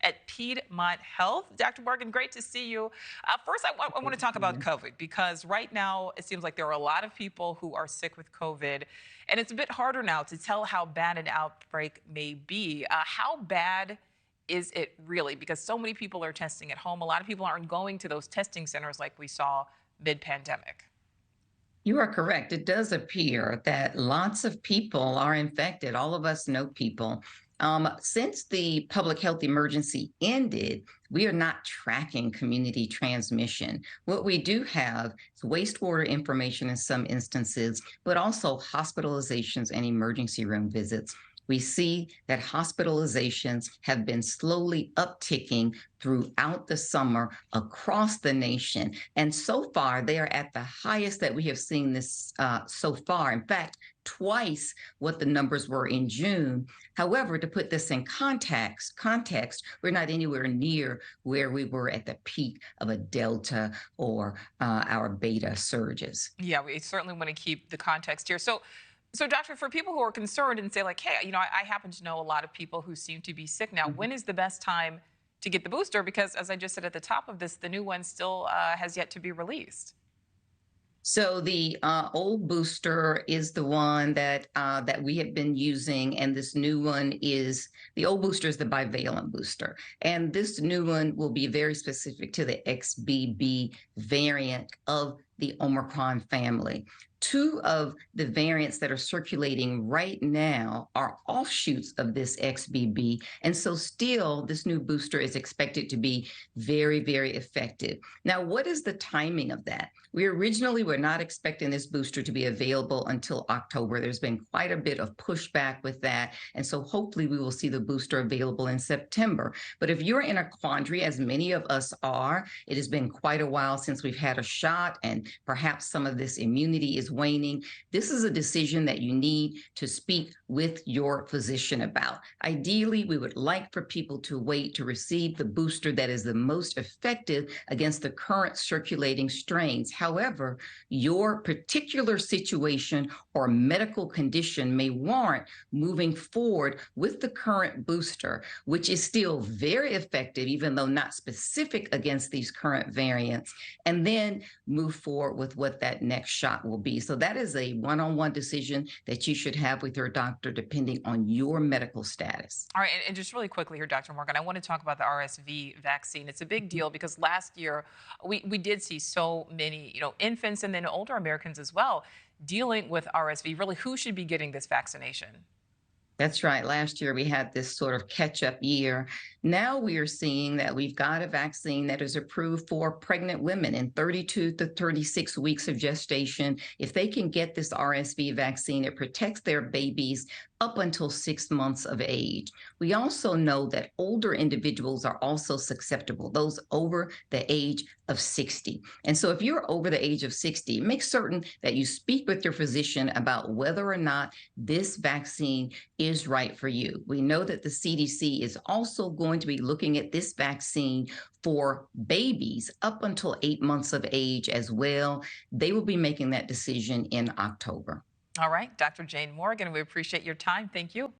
at Piedmont Health. Dr. Morgan, great to see you. First, I want to talk about COVID because right now it seems like there are a lot of people who are sick with COVID, and it's a bit harder now to tell how bad an outbreak may be. How bad is it really? Because so many people are testing at home. A lot of people aren't going to those testing centers like we saw mid-pandemic. You are correct. It does appear that lots of people are infected. All of us know people. Since the public health emergency ended, we are not tracking community transmission. What we do have is wastewater information in some instances, but also hospitalizations and emergency room visits. We see that hospitalizations have been slowly upticking throughout the summer across the nation. And so far, they are at the highest that we have seen this so far. In fact, twice what the numbers were in June. However, to put this in context, we're not anywhere near where we were at the peak of a Delta or our Beta surges. Yeah, we certainly want to keep the context here. So, doctor, for people who are concerned and say, like, hey, I happen to know a lot of people who seem to be sick now. When is the best time to get the booster? Because, as I just said at the top of this, the new one still has yet to be released. So the old booster is the one that we have been using, and this new one is the old booster is the bivalent booster, and this new one will be very specific to the XBB variant of the Omicron family. Two of the variants that are circulating right now are offshoots of this XBB, and so still this new booster is expected to be very, very effective. Now, what is the timing of that? We originally were not expecting this booster to be available until October. There's been quite a bit of pushback with that. And so hopefully we will see the booster available in September. But if you're in a quandary, as many of us are, it has been quite a while since we've had a shot and perhaps some of this immunity is waning. This is a decision that you need to speak with your physician about. Ideally, we would like for people to wait to receive the booster that is the most effective against the current circulating strains. However, your particular situation or medical condition may warrant moving forward with the current booster, which is still very effective, even though not specific against these current variants, and then move forward with what that next shot will be. So that is a one-on-one decision that you should have with your doctor, depending on your medical status. All right, and just really quickly here, Dr. Morgan, I want to talk about the RSV vaccine. It's a big deal because last year we did see so many, infants and then older Americans as well dealing with RSV. Really, who should be getting this vaccination? That's right. Last year, we had this sort of catch-up year. Now we are seeing that we've got a vaccine that is approved for pregnant women in 32 to 36 weeks of gestation. If they can get this RSV vaccine, it protects their babies up until 6 months of age. We also know that older individuals are also susceptible, those over the age of 60. And so if you're over the age of 60, make certain that you speak with your physician about whether or not this vaccine is right for you. We know that the CDC is also going to be looking at this vaccine for babies up until 8 months of age as well. They will be making that decision in October. All right, Dr. Jane Morgan, we appreciate your time. Thank you.